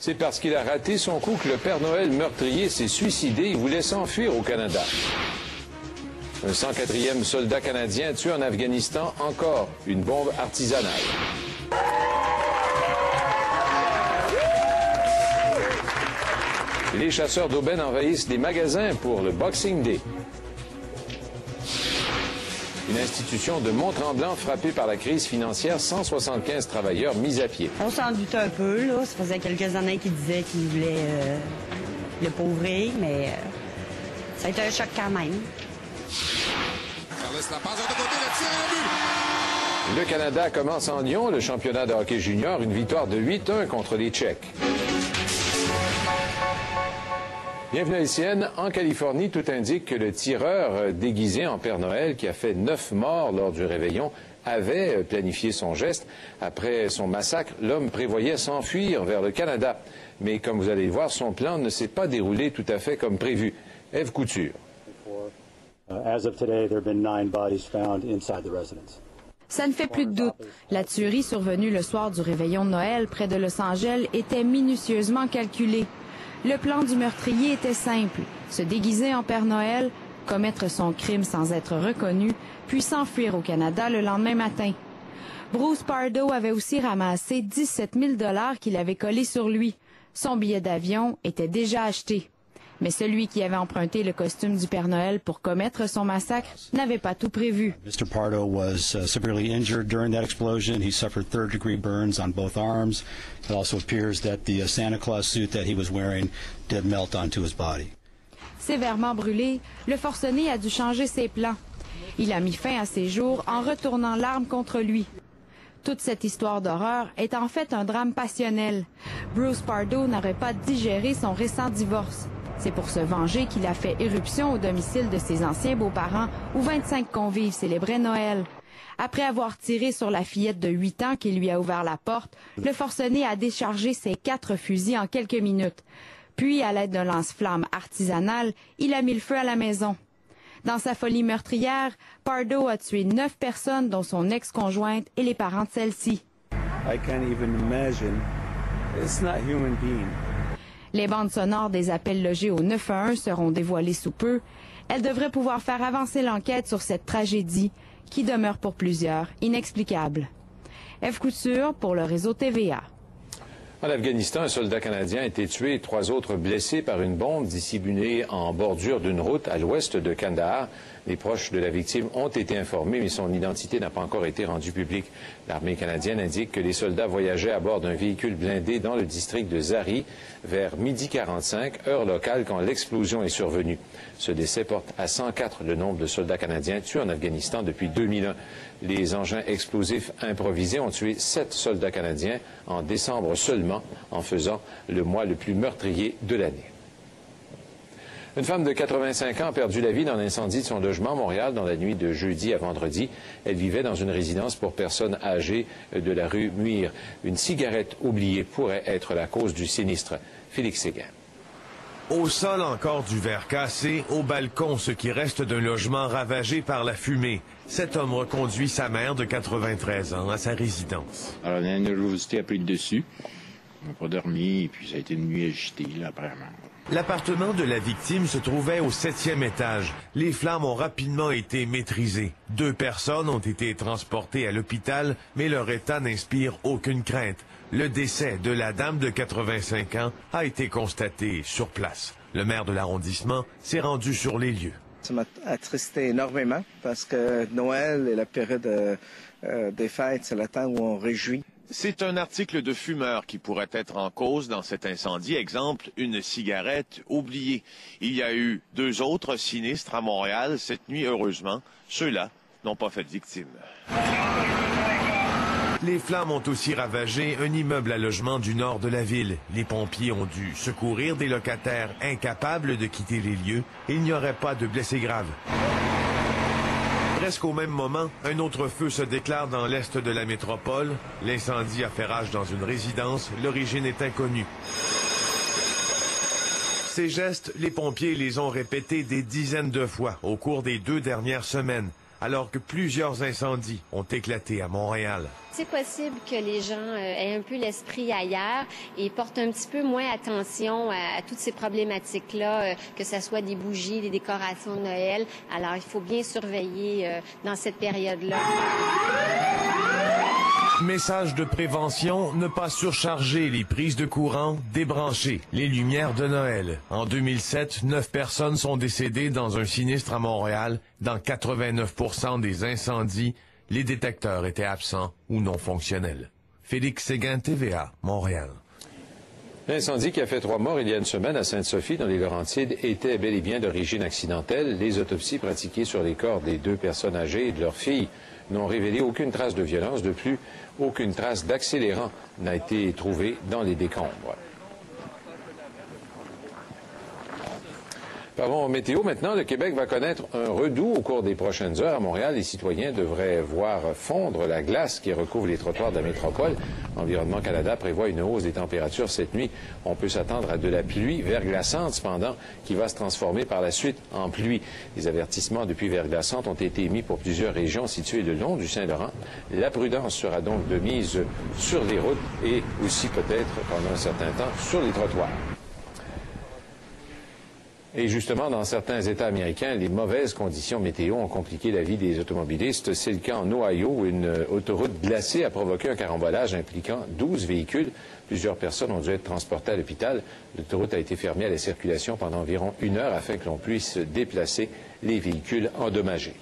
C'est parce qu'il a raté son coup que le Père Noël meurtrier s'est suicidé. Il voulait s'enfuir au Canada. Un 104e soldat canadien tué en Afghanistan, encore une bombe artisanale. Les chasseurs d'aubaine envahissent des magasins pour le Boxing Day. Une institution de Mont-Tremblant frappée par la crise financière, 175 travailleurs mis à pied. On s'en doutait un peu, là. Ça faisait quelques années qu'ils disaient qu'ils voulaient le pauvrer, mais ça a été un choc quand même. Le Canada commence en Lyon le championnat de hockey junior, une victoire de 8-1 contre les Tchèques. Bienvenue à LCN. En Californie, tout indique que le tireur déguisé en Père Noël qui a fait 9 morts lors du réveillon avait planifié son geste. Après son massacre, l'homme prévoyait s'enfuir vers le Canada. Mais comme vous allez le voir, son plan ne s'est pas déroulé tout à fait comme prévu. Ève Couture. Ça ne fait plus de doute. La tuerie survenue le soir du réveillon de Noël près de Los Angeles était minutieusement calculée. Le plan du meurtrier était simple, se déguiser en Père Noël, commettre son crime sans être reconnu, puis s'enfuir au Canada le lendemain matin. Bruce Pardo avait aussi ramassé 17 000 $ qu'il avait collés sur lui. Son billet d'avion était déjà acheté. Mais celui qui avait emprunté le costume du Père Noël pour commettre son massacre n'avait pas tout prévu. Mr. Pardo was severely injured during that explosion. He suffered third-degree burns on both arms. It also appears that the Santa Claus suit that he was wearing did melt onto his body. Sévèrement brûlé, le forcené a dû changer ses plans. Il a mis fin à ses jours en retournant l'arme contre lui. Toute cette histoire d'horreur est en fait un drame passionnel. Bruce Pardo n'aurait pas digéré son récent divorce. C'est pour se venger qu'il a fait éruption au domicile de ses anciens beaux-parents où 25 convives célébraient Noël. Après avoir tiré sur la fillette de 8 ans qui lui a ouvert la porte, le forcené a déchargé ses 4 fusils en quelques minutes. Puis, à l'aide d'un lance-flamme artisanal, il a mis le feu à la maison. Dans sa folie meurtrière, Pardo a tué 9 personnes, dont son ex-conjointe et les parents de celle-ci. I can't even imagine. It's not human being. Les bandes sonores des appels logés au 911 seront dévoilées sous peu. Elles devraient pouvoir faire avancer l'enquête sur cette tragédie qui demeure pour plusieurs inexplicable. Ève Couture pour le réseau TVA. En Afghanistan, un soldat canadien a été tué et 3 autres blessés par une bombe dissimulée en bordure d'une route à l'ouest de Kandahar. Les proches de la victime ont été informés, mais son identité n'a pas encore été rendue publique. L'armée canadienne indique que les soldats voyageaient à bord d'un véhicule blindé dans le district de Zari vers 12h45, heure locale, quand l'explosion est survenue. Ce décès porte à 104 le nombre de soldats canadiens tués en Afghanistan depuis 2001. Les engins explosifs improvisés ont tué 7 soldats canadiens en décembre seulement, en faisant le mois le plus meurtrier de l'année. Une femme de 85 ans a perdu la vie dans l'incendie de son logement à Montréal dans la nuit de jeudi à vendredi. Elle vivait dans une résidence pour personnes âgées de la rue Muir. Une cigarette oubliée pourrait être la cause du sinistre. Félix Séguin. Au sol, encore du verre cassé. Au balcon, ce qui reste d'un logement ravagé par la fumée. Cet homme reconduit sa mère de 93 ans à sa résidence. Alors, la nervosité a pris le dessus. On n'a pas dormi, et puis ça a été une nuit agitée, là, apparemment. L'appartement de la victime se trouvait au 7e étage. Les flammes ont rapidement été maîtrisées. 2 personnes ont été transportées à l'hôpital, mais leur état n'inspire aucune crainte. Le décès de la dame de 85 ans a été constaté sur place. Le maire de l'arrondissement s'est rendu sur les lieux. Ça m'a attristé énormément parce que Noël et la période des fêtes, c'est le temps où on réjouit. C'est un article de fumeur qui pourrait être en cause dans cet incendie. Exemple, une cigarette oubliée. Il y a eu 2 autres sinistres à Montréal cette nuit, heureusement. Ceux-là n'ont pas fait de victimes. Les flammes ont aussi ravagé un immeuble à logement du nord de la ville. Les pompiers ont dû secourir des locataires incapables de quitter les lieux. Il n'y aurait pas de blessés graves. Presque au même moment, un autre feu se déclare dans l'est de la métropole. L'incendie a fait rage dans une résidence. L'origine est inconnue. Ces gestes, les pompiers les ont répétés des dizaines de fois au cours des 2 dernières semaines. alors que plusieurs incendies ont éclaté à Montréal. C'est possible que les gens aient un peu l'esprit ailleurs et portent un petit peu moins attention à toutes ces problématiques-là, que ce soit des bougies, des décorations de Noël. Alors, il faut bien surveiller dans cette période-là. Message de prévention, ne pas surcharger les prises de courant, débrancher les lumières de Noël. En 2007, 9 personnes sont décédées dans un sinistre à Montréal. Dans 89% des incendies, les détecteurs étaient absents ou non fonctionnels. Félix Séguin, TVA, Montréal. L'incendie qui a fait 3 morts il y a une semaine à Sainte-Sophie, dans les Laurentides, était bel et bien d'origine accidentelle. Les autopsies pratiquées sur les corps des 2 personnes âgées et de leur fille n'ont révélé aucune trace de violence. De plus, aucune trace d'accélérant n'a été trouvée dans les décombres. Parlons météo maintenant. Le Québec va connaître un redout au cours des prochaines heures. À Montréal, les citoyens devraient voir fondre la glace qui recouvre les trottoirs de la métropole. Environnement Canada prévoit une hausse des températures cette nuit. On peut s'attendre à de la pluie verglaçante, cependant, qui va se transformer par la suite en pluie. Les avertissements de pluie verglaçante ont été émis pour plusieurs régions situées le long du Saint-Laurent. La prudence sera donc de mise sur les routes et aussi peut-être, pendant un certain temps, sur les trottoirs. Et justement, dans certains États américains, les mauvaises conditions météo ont compliqué la vie des automobilistes. C'est le cas en Ohio, où une autoroute glacée a provoqué un carambolage impliquant 12 véhicules. Plusieurs personnes ont dû être transportées à l'hôpital. L'autoroute a été fermée à la circulation pendant environ 1 heure afin que l'on puisse déplacer les véhicules endommagés.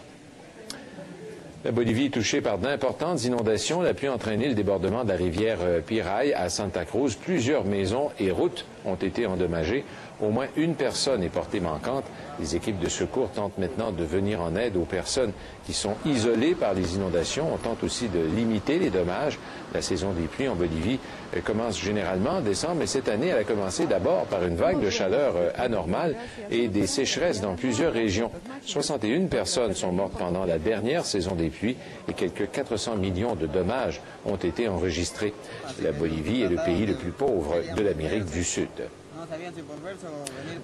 La Bolivie est touchée par d'importantes inondations. La pluie a entraîné le débordement de la rivière Piraille à Santa Cruz. Plusieurs maisons et routes ont été endommagées. Au moins une personne est portée manquante. Les équipes de secours tentent maintenant de venir en aide aux personnes qui sont isolées par les inondations. On tente aussi de limiter les dommages. La saison des pluies en Bolivie commence généralement en décembre, mais cette année, elle a commencé d'abord par une vague de chaleur anormale et des sécheresses dans plusieurs régions. 61 personnes sont mortes pendant la dernière saison des pluies et quelques 400 millions de dommages ont été enregistrés. La Bolivie est le pays le plus pauvre de l'Amérique du Sud.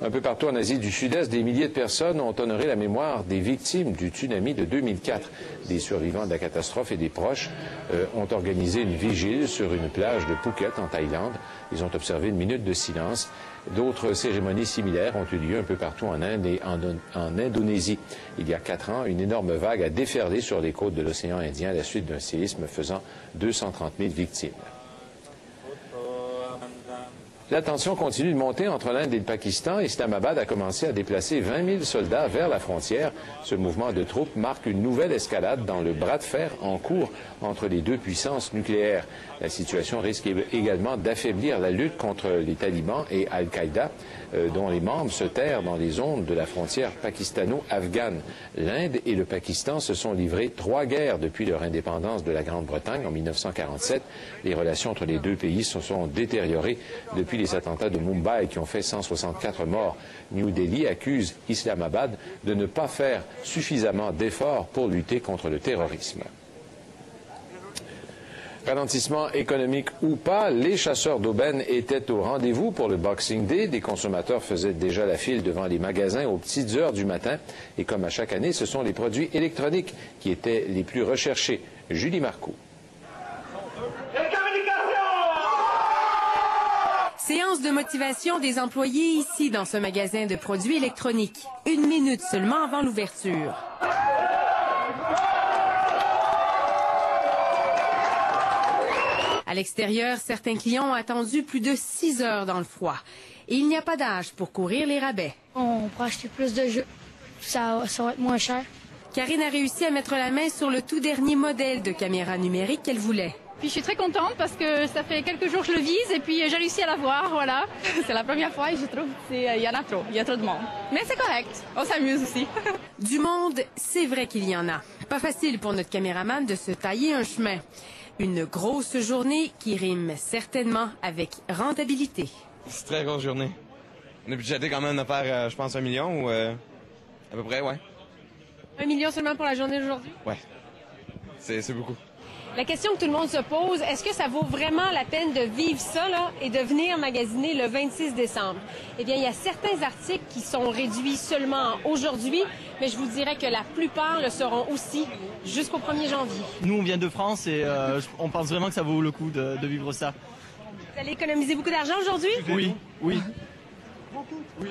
Un peu partout en Asie du Sud-Est, des milliers de personnes ont honoré la mémoire des victimes du tsunami de 2004. Des survivants de la catastrophe et des proches ont organisé une vigile sur une plage de Phuket, en Thaïlande. Ils ont observé une minute de silence. D'autres cérémonies similaires ont eu lieu un peu partout en Inde et en Indonésie. Il y a 4 ans, une énorme vague a déferlé sur les côtes de l'océan Indien à la suite d'un séisme faisant 230 000 victimes. La tension continue de monter entre l'Inde et le Pakistan. Islamabad a commencé à déplacer 20 000 soldats vers la frontière. Ce mouvement de troupes marque une nouvelle escalade dans le bras de fer en cours entre les 2 puissances nucléaires. La situation risque également d'affaiblir la lutte contre les talibans et Al-Qaïda, dont les membres se terrent dans les zones de la frontière pakistano-afghane. L'Inde et le Pakistan se sont livrés 3 guerres depuis leur indépendance de la Grande-Bretagne en 1947. Les relations entre les 2 pays se sont détériorées depuis les attentats de Mumbai qui ont fait 164 morts. New Delhi accuse Islamabad de ne pas faire suffisamment d'efforts pour lutter contre le terrorisme. Ralentissement économique ou pas, les chasseurs d'aubaine étaient au rendez-vous pour le Boxing Day. Des consommateurs faisaient déjà la file devant les magasins aux petites heures du matin. Et comme à chaque année, ce sont les produits électroniques qui étaient les plus recherchés. Julie Marcoux. Séance de motivation des employés ici dans ce magasin de produits électroniques. 1 minute seulement avant l'ouverture. À l'extérieur, certains clients ont attendu plus de 6 heures dans le froid. Et il n'y a pas d'âge pour courir les rabais. On pourra acheter plus de jeux. Ça va être moins cher. Karine a réussi à mettre la main sur le tout dernier modèle de caméra numérique qu'elle voulait. Puis je suis très contente parce que ça fait quelques jours que je le vise et puis j'ai réussi à l'avoir, voilà. C'est la première fois et je trouve qu'il y en a trop, il y a trop de monde. Mais c'est correct, on s'amuse aussi. Du monde, c'est vrai qu'il y en a. Pas facile pour notre caméraman de se tailler un chemin. Une grosse journée qui rime certainement avec rentabilité. C'est une très grosse journée. On a budgété quand même de faire, je pense, 1 million ou à peu près, ouais. 1 million seulement pour la journée d'aujourd'hui? Ouais, c'est beaucoup. La question que tout le monde se pose, est-ce que ça vaut vraiment la peine de vivre ça là, et de venir magasiner le 26 décembre? Eh bien, il y a certains articles qui sont réduits seulement aujourd'hui, mais je vous dirais que la plupart le seront aussi jusqu'au 1er janvier. Nous, on vient de France et on pense vraiment que ça vaut le coup de vivre ça. Vous allez économiser beaucoup d'argent aujourd'hui? Oui, oui. Oui,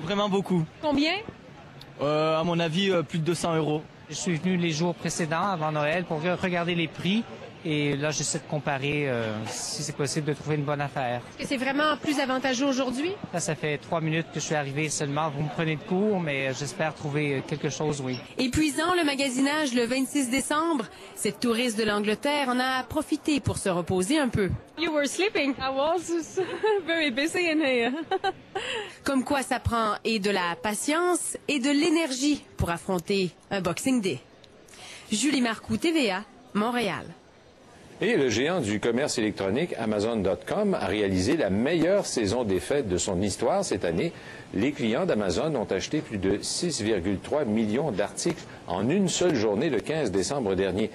vraiment beaucoup. Combien? À mon avis, plus de 200 €. Je suis venu les jours précédents, avant Noël, pour regarder les prix. Et là, j'essaie de comparer si c'est possible de trouver une bonne affaire. Est-ce que c'est vraiment plus avantageux aujourd'hui? Là, ça fait 3 minutes que je suis arrivé seulement. Vous me prenez de court, mais j'espère trouver quelque chose, oui. Épuisant le magasinage le 26 décembre, cette touriste de l'Angleterre en a profité pour se reposer un peu. You were sleeping. I was very busy in here. Comme quoi ça prend et de la patience et de l'énergie pour affronter un Boxing Day. Julie Marcoux, TVA, Montréal. Et le géant du commerce électronique Amazon.com a réalisé la meilleure saison des fêtes de son histoire cette année. Les clients d'Amazon ont acheté plus de 6,3 millions d'articles en une seule journée le 15 décembre dernier.